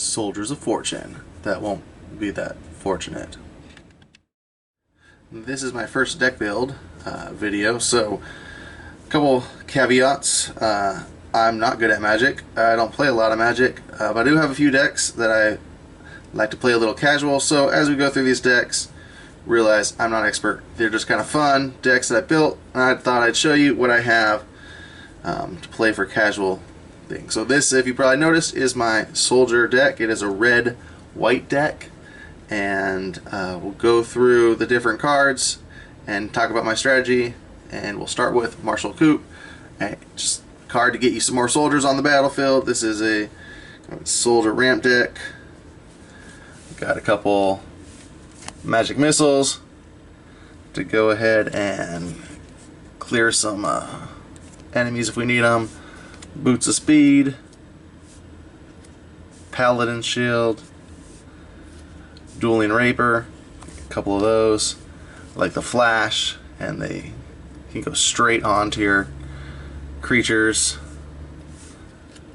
Soldiers of Fortune that won't be that fortunate. This is my first deck build video, so a couple caveats. I'm not good at Magic. I don't play a lot of Magic, but I do have a few decks that I like to play a little casual, so as we go through these decks, realize I'm not expert. They're just kind of fun decks that I built, and I thought I'd show you what I have to play for casual things. So this, if you probably noticed, is my soldier deck. It is a red-white deck, and we'll go through the different cards and talk about my strategy, and we'll start with Marshal Coup. Just a card to get you some more soldiers on the battlefield. This is a soldier ramp deck. Got a couple magic missiles to go ahead and clear some enemies if we need them. Boots of Speed, Paladin Shield, Dueling Rapier, a couple of those. Like the Flash, and they can go straight onto your creatures.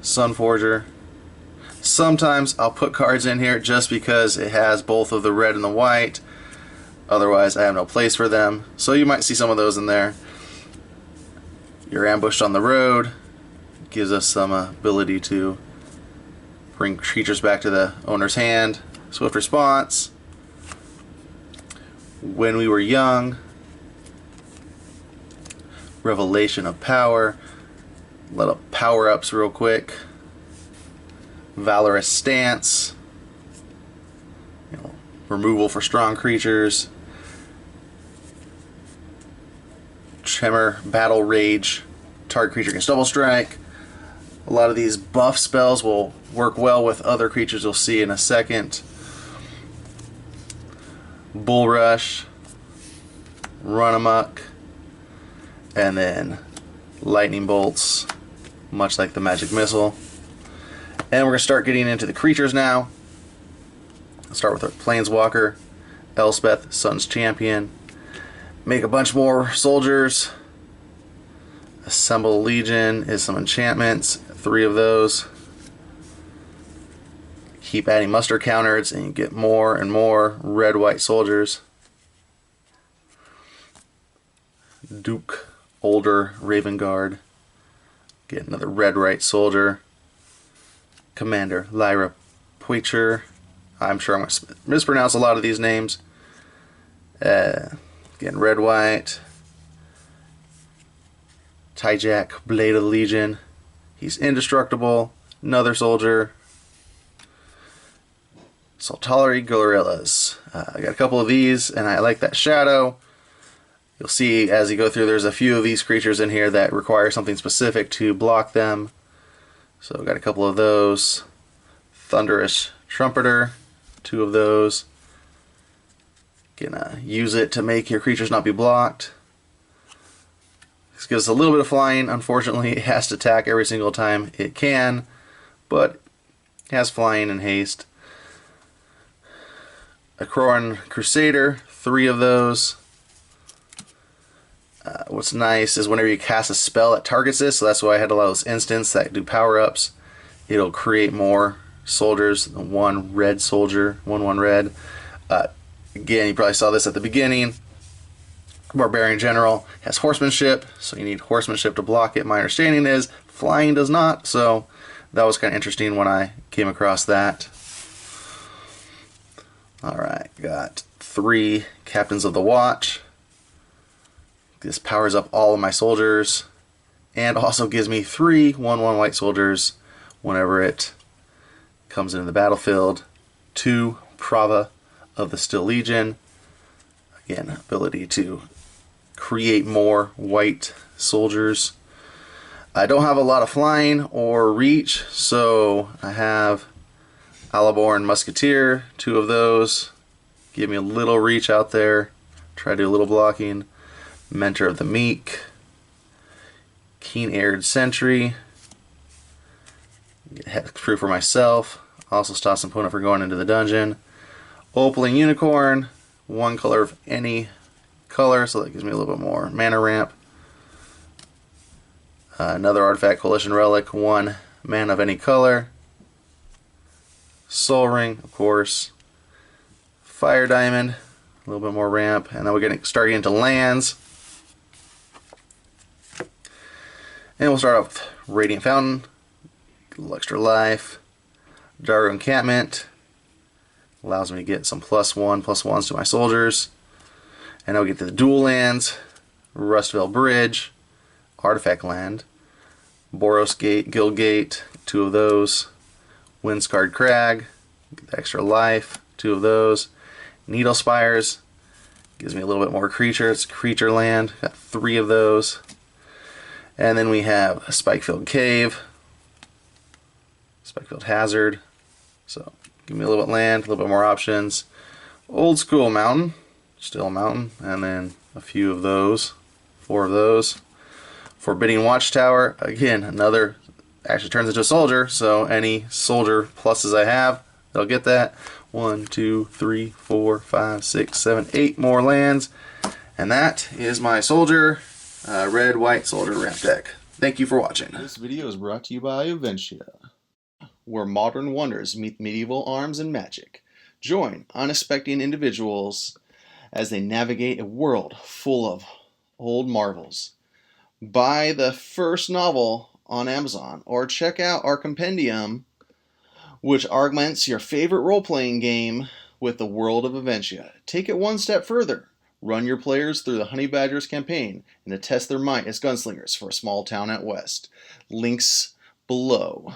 Sunforger. Sometimes I'll put cards in here just because it has both of the red and the white. Otherwise I have no place for them. So you might see some of those in there. You're ambushed on the road. Gives us some ability to bring creatures back to the owner's hand. Swift response. When we were young. Revelation of power. A lot of power-ups real quick. Valorous stance. Removal for strong creatures. Tremor, battle rage. Target creature gets double strike. A lot of these buff spells will work well with other creatures you'll see in a second. Bull Rush, Run Amok, and then Lightning Bolts, much like the Magic Missile. And we're going to start getting into the creatures now. Let's start with our Planeswalker, Elspeth, Sun's Champion. Make a bunch more soldiers. Assemble Legion is some enchantments, 3 of those. Keep adding muster counters and you get more and more red-white soldiers. Duke, Older, Raven Guard. Get another red-white soldier. Commander, Lyra Poicher. I'm sure I'm going to mispronounce a lot of these names. Again, red-white. Tyjack, Blade of the Legion. He's indestructible. Another soldier. Soltari Gorillas. I got a couple of these, and I like that shadow. You'll see as you go through, there's a few of these creatures in here that require something specific to block them. So I've got a couple of those. Thunderous Trumpeter, 2 of those. Gonna use it to make your creatures not be blocked. This gives us a little bit of flying. Unfortunately, it has to attack every single time it can, but it has flying and haste. Akroan Crusader, 3 of those. What's nice is whenever you cast a spell that targets this, so that's why I had a lot of those instants that do power-ups, it'll create more soldiers than 1 red soldier, 1/1 red. Again, you probably saw this at the beginning. Barbarian General has horsemanship, so you need horsemanship to block it. My understanding is flying does not, so that was kind of interesting when I came across that. Alright, got 3 Captains of the Watch. This powers up all of my soldiers, and also gives me 3 1/1 white soldiers whenever it comes into the battlefield. 2 Prava of the Still Legion. Again, ability to create more white soldiers. I don't have a lot of flying or reach, so I have Alaborn Musketeer, 2 of those. Give me a little reach out there. Try to do a little blocking. Mentor of the Meek. Keen-Eared Sentry. Get hexproof for myself. Also stops an opponent from going into the dungeon. Opaling Unicorn. 1 color of any color, so that gives me a little bit more mana ramp. Another Artifact Coalition Relic, 1 mana of any color. Soul Ring, of course. Fire Diamond, a little bit more ramp, and then we're getting starting into lands. And we'll start off with Radiant Fountain, get a little extra life. Daru Encampment allows me to get some +1/+1s to my soldiers. And now we get to the dual lands. Rustvale Bridge, Artifact Land, Boros Gate, Guild Gate, 2 of those. Windscarred Crag, get the extra life, 2 of those. Needle Spires, gives me a little bit more creature. It's creature land, got 3 of those. And then we have a Spikefield Cave, Spikefield Hazard. So give me a little bit land, a little bit more options. Old School Mountain, still a mountain, and then a few of those, 4 of those. Forbidding Watchtower, again, another, actually turns into a soldier, so any soldier pluses I have, they'll get that. 1, 2, 3, 4, 5, 6, 7, 8 more lands. And that is my soldier, red-white soldier ramp deck. Thank you for watching. This video is brought to you by Avencia, where modern wonders meet medieval arms and magic. Join unexpected individuals as they navigate a world full of old marvels. Buy the first novel on Amazon, or check out our Compendium, which augments your favorite role-playing game with the world of Avencia. Take it one step further. Run your players through the Honey Badgers campaign and to test their might as gunslingers for a small town out west. Links below.